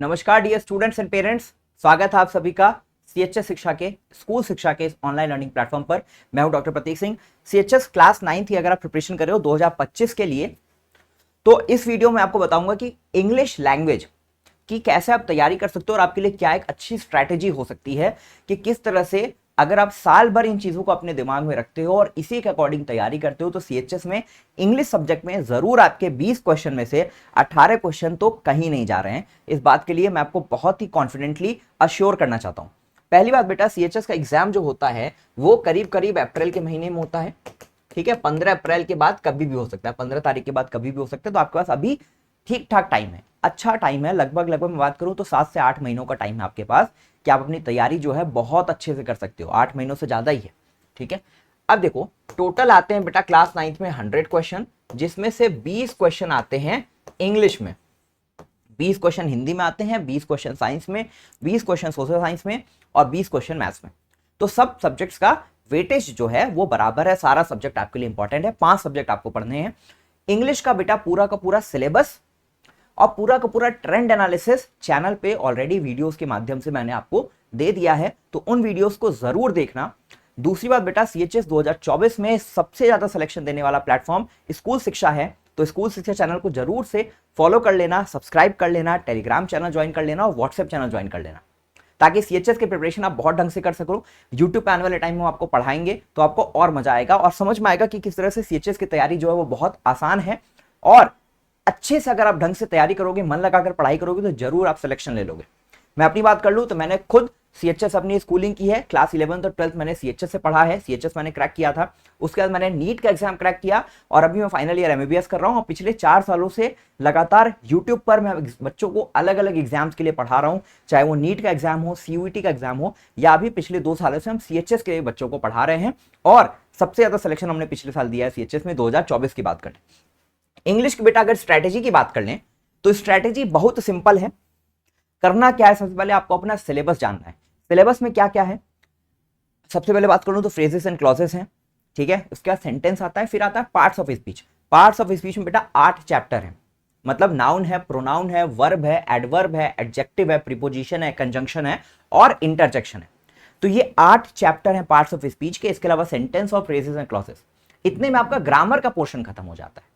नमस्कार dear students and parents, स्वागत है आप सभी का सीएचएस शिक्षा के स्कूल शिक्षा के ऑनलाइन लर्निंग प्लेटफॉर्म पर। मैं हूं डॉक्टर प्रतीक सिंह। सीएचएस क्लास 9 की अगर आप प्रिपरेशन कर रहे हो 2025 के लिए, तो इस वीडियो में आपको बताऊंगा कि इंग्लिश लैंग्वेज की कैसे आप तैयारी कर सकते हो और आपके लिए क्या एक अच्छी स्ट्रैटेजी हो सकती है कि किस तरह से अगर आप साल भर इन चीजों को अपने दिमाग में रखते हो और इसी के अकॉर्डिंग तैयारी करते हो तो सीएचएस में इंग्लिश सब्जेक्ट में जरूर आपके 20 क्वेश्चन में से 18 क्वेश्चन तो कहीं नहीं जा रहे हैं। इस बात के लिए मैं आपको बहुत ही कॉन्फिडेंटली अश्योर करना चाहता हूं। पहली बात बेटा, सीएचएस का एग्जाम जो होता है वो करीब करीब अप्रैल के महीने में होता है। ठीक है, 15 अप्रैल के बाद कभी भी हो सकता है, 15 तारीख के बाद कभी भी हो सकता है। तो आपके पास अभी ठीक ठाक टाइम है, अच्छा टाइम है। लगभग मैं बात करूं तो 7 से 8 महीनों का टाइम है आपके पास कि आप अपनी तैयारी जो है बहुत अच्छे से कर सकते हो। 8 महीनों से ज्यादा ही है। ठीक है, अब देखो टोटल आते हैं बेटा क्लास 9 में 100 क्वेश्चन, जिसमें से 20 क्वेश्चन आते हैं इंग्लिश में, 20 क्वेश्चन हिंदी में आते हैं, 20 क्वेश्चन साइंस में, 20 क्वेश्चन सोशल साइंस में और 20 क्वेश्चन मैथ्स में। तो सब सब्जेक्ट्स का वेटेज जो है वो बराबर है। सारा सब्जेक्ट आपके लिए इंपॉर्टेंट है। 5 सब्जेक्ट आपको पढ़ने हैं। इंग्लिश का बेटा पूरा का पूरा सिलेबस और पूरा का पूरा ट्रेंड एनालिसिस चैनल पे ऑलरेडी वीडियोस के माध्यम से मैंने आपको दे दिया है, तो उन वीडियोस को जरूर देखना। दूसरी बात बेटा, सीएचएस 2024 में सबसे ज्यादा सिलेक्शन देने वाला प्लेटफॉर्म स्कूल शिक्षा है, तो स्कूल शिक्षा चैनल को जरूर से फॉलो कर लेना, सब्सक्राइब कर लेना, टेलीग्राम चैनल ज्वाइन कर लेना और व्हाट्सएप चैनल ज्वाइन कर लेना, ताकि सीएचएस के प्रिपरेशन आप बहुत ढंग से कर सको। यूट्यूब पे आने वाले टाइम में आपको पढ़ाएंगे तो आपको और मजा आएगा और समझ में आएगा कि किस तरह से सीएचएस की तैयारी जो है वो बहुत आसान है। और अच्छे से अगर आप ढंग से तैयारी करोगे, मन लगाकर पढ़ाई करोगे तो जरूर आप सिलेक्शन ले लोगे। मैं अपनी बात कर लूं तो मैंने खुद सीएचएस अपनी स्कूलिंग की है। क्लास 11 और 12 मैंने सीएचएस से पढ़ा है, सीएचएस मैंने क्रैक किया था। उसके बाद मैंने नीट का एग्जाम क्रैक किया और अभी मैं फाइनल ईयर एमबीबीएस कर रहा हूं। और पिछले 4 सालों से लगातार यूट्यूब पर मैं बच्चों को अलग अलग एग्जाम्स के लिए पढ़ा रहा हूं, चाहे वो नीट का एग्जाम हो, सीयूईटी का एग्जाम हो, या अभी पिछले 2 सालों से हम सीएचएस के बच्चों को पढ़ा रहे हैं। और सबसे ज्यादा सिलेक्शन हमने पिछले साल दिया है सीएचएस में 2024 की बात करें। इंग्लिश की बेटा अगर स्ट्रैटेजी की बात कर लें तो स्ट्रैटेजी बहुत सिंपल है। करना क्या है, सबसे पहले आपको अपना सिलेबस जानना है। सिलेबस में क्या क्या है, सबसे पहले बात करूं तो फ्रेजेस एंड क्लॉजेस हैं। ठीक है, उसके बाद सेंटेंस आता है, फिर आता है parts of speech. Parts of speech में बेटा 8 चैप्टर है, मतलब नाउन है, प्रोनाउन है, वर्ब है, एडवर्ब है, एडजेक्टिव है, प्रीपोजिशन है, कंजंक्शन है और इंटरजेक्शन है। तो ये 8 चैप्टर हैं पार्ट्स ऑफ स्पीच के। इसके अलावा सेंटेंस और फ्रेजेस एंड क्लॉजेस, इतने में आपका ग्रामर का पोर्शन खत्म हो जाता है।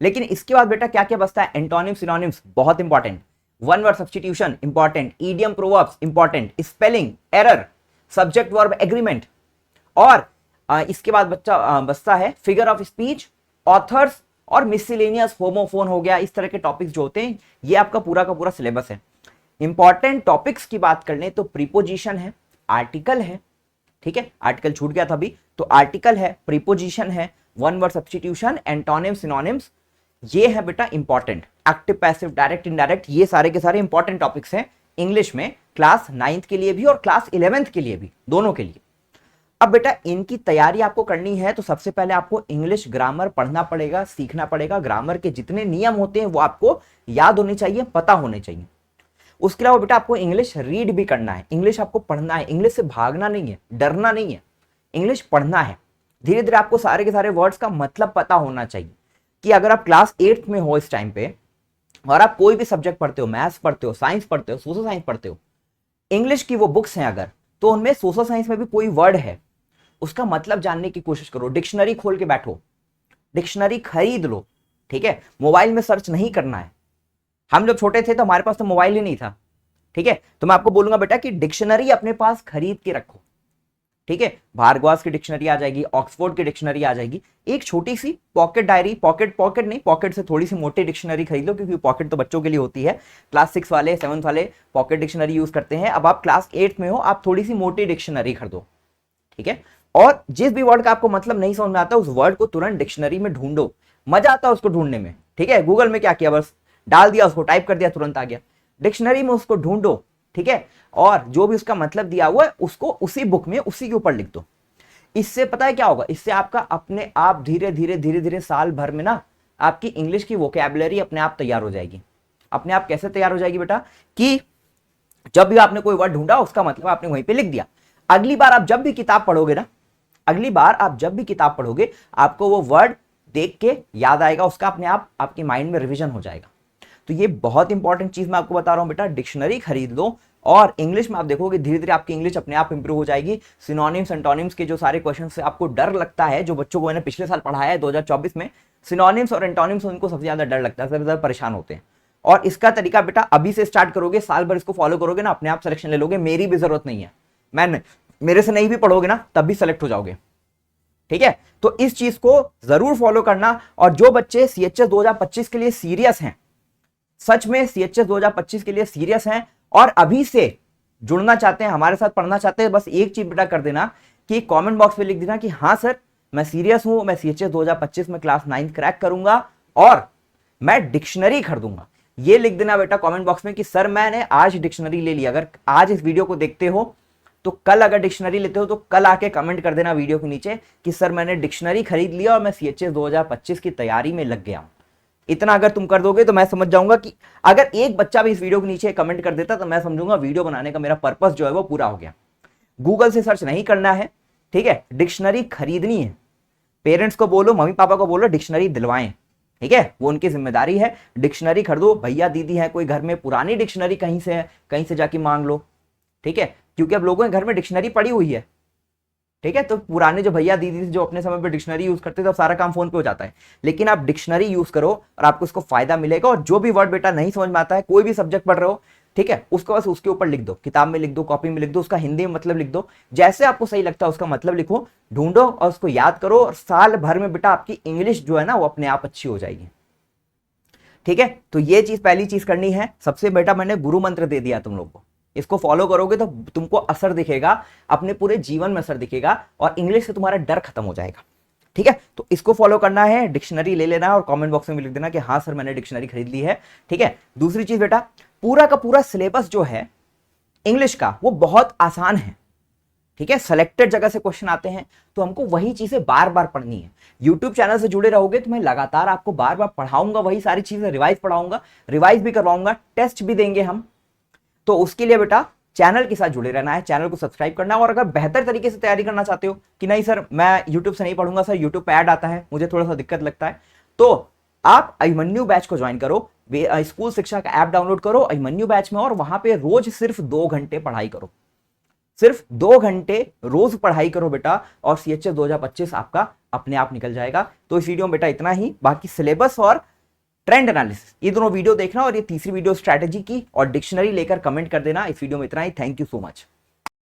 लेकिन इसके बाद बेटा क्या क्या बचता है, एंटोनिम्स, सिनोनिम्स बहुत important, one word substitution important, idiom proverbs important, spelling error, subject verb agreement. और इसके बाद बचता है फिगर ऑफ स्पीच, ऑथर्स और मिसलेनियस, होमोफोन हो गया। इस तरह के टॉपिक्स जो होते हैं ये आपका पूरा का पूरा सिलेबस है। इंपॉर्टेंट टॉपिक्स की बात कर लें तो प्रीपोजिशन है, आर्टिकल है। ठीक है, आर्टिकल छूट गया था अभी, तो आर्टिकल है, प्रीपोजिशन है, one word substitution, antonyms, synonyms, ये है बेटा important. Active, passive, direct, indirect, ये सारे के सारे इंपॉर्टेंट टॉपिक्स हैं इंग्लिश में, क्लास 9th के लिए भी और क्लास 11th के लिए भी, दोनों के लिए। अब बेटा इनकी तैयारी आपको करनी है तो सबसे पहले आपको इंग्लिश ग्रामर पढ़ना पड़ेगा, सीखना पड़ेगा। ग्रामर के जितने नियम होते हैं वो आपको याद होने चाहिए, पता होने चाहिए। उसके अलावा बेटा आपको इंग्लिश रीड भी करना है, इंग्लिश आपको पढ़ना है। इंग्लिश से भागना नहीं है, डरना नहीं है, इंग्लिश पढ़ना है। धीरे धीरे आपको सारे के सारे वर्ड्स का मतलब पता होना चाहिए कि अगर आप क्लास 8th में हो इस टाइम पे और आप कोई भी सब्जेक्ट पढ़ते हो, मैथ्स पढ़ते हो, साइंस पढ़ते हो, सोशल साइंस पढ़ते हो, इंग्लिश की वो बुक्स हैं अगर, तो उनमें सोशल साइंस में भी कोई वर्ड है उसका मतलब जानने की कोशिश करो। डिक्शनरी खोल के बैठो, डिक्शनरी खरीद लो। ठीक है, मोबाइल में सर्च नहीं करना है। हम जब छोटे थे तो हमारे पास तो मोबाइल ही नहीं था। ठीक है, तो मैं आपको बोलूंगा बेटा कि डिक्शनरी अपने पास खरीद के रखो। ठीक है, भारद्वाज की डिक्शनरी आ जाएगी, ऑक्सफोर्ड की डिक्शनरी आ जाएगी। एक छोटी सी पॉकेट डायरी, पॉकेट नहीं, पॉकेट से थोड़ी सी मोटी डिक्शनरी खरीद लो, क्योंकि पॉकेट तो बच्चों के लिए होती है। क्लास 6 वाले, 7th वाले पॉकेट डिक्शनरी यूज करते हैं। अब आप क्लास 8th में हो, आप थोड़ी सी मोटी डिक्शनरी खरीदो। ठीक है, और जिस भी वर्ड का आपको मतलब नहीं समझ में आता उस वर्ड को तुरंत डिक्शनरी में ढूंढो, मजा आता है उसको ढूंढने में। ठीक है, गूगल में क्या किया, बस डाल दिया, उसको टाइप कर दिया, तुरंत आ गया। डिक्शनरी में उसको ढूंढो। ठीक है, और जो भी उसका मतलब दिया हुआ है उसको उसी बुक में उसी के ऊपर लिख दो। इससे पता है क्या होगा, इससे आपका अपने आप धीरे धीरे साल भर में ना आपकी इंग्लिश की वोकैबुलरी अपने आप तैयार हो जाएगी। अपने आप कैसे तैयार हो जाएगी बेटा, कि जब भी आपने कोई वर्ड ढूंढा उसका मतलब आपने वहीं पे लिख दिया। अगली बार आप जब भी किताब पढ़ोगे ना, अगली बार आप जब भी किताब पढ़ोगे आपको वो वर्ड देख के याद आएगा, उसका अपने आप आपके माइंड में रिवीजन हो जाएगा। तो ये बहुत इंपॉर्टेंट चीज मैं आपको बता रहा हूं बेटा, डिक्शनरी खरीद लो और इंग्लिश में आप देखोगे धीरे धीरे आपकी इंग्लिश अपने आप इंप्रूव हो जाएगी। सिनोनिम्स एंटोनिम्स के जो सारे क्वेश्चन से आपको डर लगता है, जो बच्चों को मैंने पिछले साल पढ़ाया है 2024 में, सिनोनिम्स और एंटोनिम्स उनको सबसे ज्यादा डर लगता है, सबसे ज्यादा परेशान होते हैं। और इसका तरीका बेटा अभी से स्टार्ट करोगे, साल भर इसको फॉलो करोगे ना, अपने आप सिलेक्शन ले लोगे, मेरी भी जरूरत नहीं है, मैं मेरे से नहीं भी पढ़ोगे ना तब भी सेलेक्ट हो जाओगे। ठीक है, तो इस चीज को जरूर फॉलो करना। और जो बच्चे सीएचएस 2025 के लिए सीरियस हैं, सच में सीएचएस 2025 के लिए सीरियस हैं और अभी से जुड़ना चाहते हैं, हमारे साथ पढ़ना चाहते हैं, बस एक चीज बेटा कर देना कि कमेंट बॉक्स में लिख देना कि हाँ सर मैं सीरियस हूं, मैं सीएचएस 2025 में क्लास 9 क्रैक करूंगा और मैं डिक्शनरी खरीदूंगा। ये लिख देना बेटा कमेंट बॉक्स में कि सर मैंने आज डिक्शनरी ले ली। अगर आज इस वीडियो को देखते हो तो कल अगर डिक्शनरी लेते हो तो कल आके कमेंट कर देना वीडियो के नीचे कि सर मैंने डिक्शनरी खरीद लिया और मैं सीएचएस 2025 की तैयारी में लग गया हूं। इतना अगर तुम कर दोगे तो मैं समझ जाऊंगा कि अगर एक बच्चा भी इस वीडियो के नीचे कमेंट कर देता तो मैं समझूंगा वीडियो बनाने का मेरा पर्पस जो है वो पूरा हो गया। गूगल से सर्च नहीं करना है, ठीक है, डिक्शनरी खरीदनी है। पेरेंट्स को बोलो, मम्मी पापा को बोलो डिक्शनरी दिलवाएं, ठीक है, वो उनकी जिम्मेदारी है। डिक्शनरी खरीदो, भैया दीदी है कोई घर में पुरानी डिक्शनरी कहीं से है, कहीं से जाके मांग लो, ठीक है, क्योंकि अब लोगों के घर में डिक्शनरी पड़ी हुई है। ठीक है, तो पुराने जो भैया दीदी जो अपने समय पे डिक्शनरी यूज करते थे, तो सारा काम फोन पे हो जाता है। लेकिन आप डिक्शनरी यूज करो और आपको इसको फायदा मिलेगा। और जो भी वर्ड बेटा नहीं समझ में आता है, कोई भी सब्जेक्ट पढ़ रहे हो, ठीक है, उसको बस उसके ऊपर लिख दो, किताब में लिख दो, कॉपी में लिख दो, उसका हिंदी में मतलब लिख दो, जैसे आपको सही लगता है उसका मतलब लिखो, ढूंढो और उसको याद करो। और साल भर में बेटा आपकी इंग्लिश जो है ना वो अपने आप अच्छी हो जाएगी। ठीक है, तो ये चीज पहली चीज करनी है। सबसे बेटा मैंने गुरु मंत्र दे दिया तुम लोग को, इसको फॉलो करोगे तो तुमको असर दिखेगा, अपने पूरे जीवन में असर दिखेगा और इंग्लिश से तुम्हारा डर खत्म हो जाएगा। ठीक है, तो इसको फॉलो करना है, डिक्शनरी ले लेना है और कमेंट बॉक्स में लिख देना कि हाँ सर मैंने डिक्शनरी खरीद ली है। ठीक है, दूसरी चीज बेटा, पूरा का पूरा सिलेबस जो है इंग्लिश का वो बहुत आसान है। ठीक है, सेलेक्टेड जगह से क्वेश्चन आते हैं तो हमको वही चीजें बार बार पढ़नी है। यूट्यूब चैनल से जुड़े रहोगे तो मैं लगातार आपको बार बार पढ़ाऊंगा, वही सारी चीजें रिवाइज पढ़ाऊंगा, रिवाइज भी करवाऊंगा, टेस्ट भी देंगे हम। तो उसके लिए बेटा चैनल के साथ जुड़े रहना है, चैनल को सब्सक्राइब करना है। और अगर बेहतर तरीके से तैयारी करना चाहते हो कि नहीं सर मैं यूट्यूब से नहीं पढ़ूंगा, सर यूट्यूब पे ऐड आता है, मुझे थोड़ा सा दिक्कत लगता है, तो आप अभिमन्यु बैच को ज्वाइन करो। स्कूल शिक्षा का ऐप डाउनलोड करो अभिमन्यु बैच में और वहां पे रोज सिर्फ 2 घंटे पढ़ाई करो, सिर्फ 2 घंटे रोज पढ़ाई करो बेटा, और सीएचएस 2025 आपका अपने आप निकल जाएगा। तो इस वीडियो में बेटा इतना ही। बाकी सिलेबस और ट्रेंड एनालिसिस ये दोनों वीडियो देखना और ये तीसरी वीडियो स्ट्रैटेजी की और डिक्शनरी लेकर कमेंट कर देना। इस वीडियो में इतना ही। Thank you so much.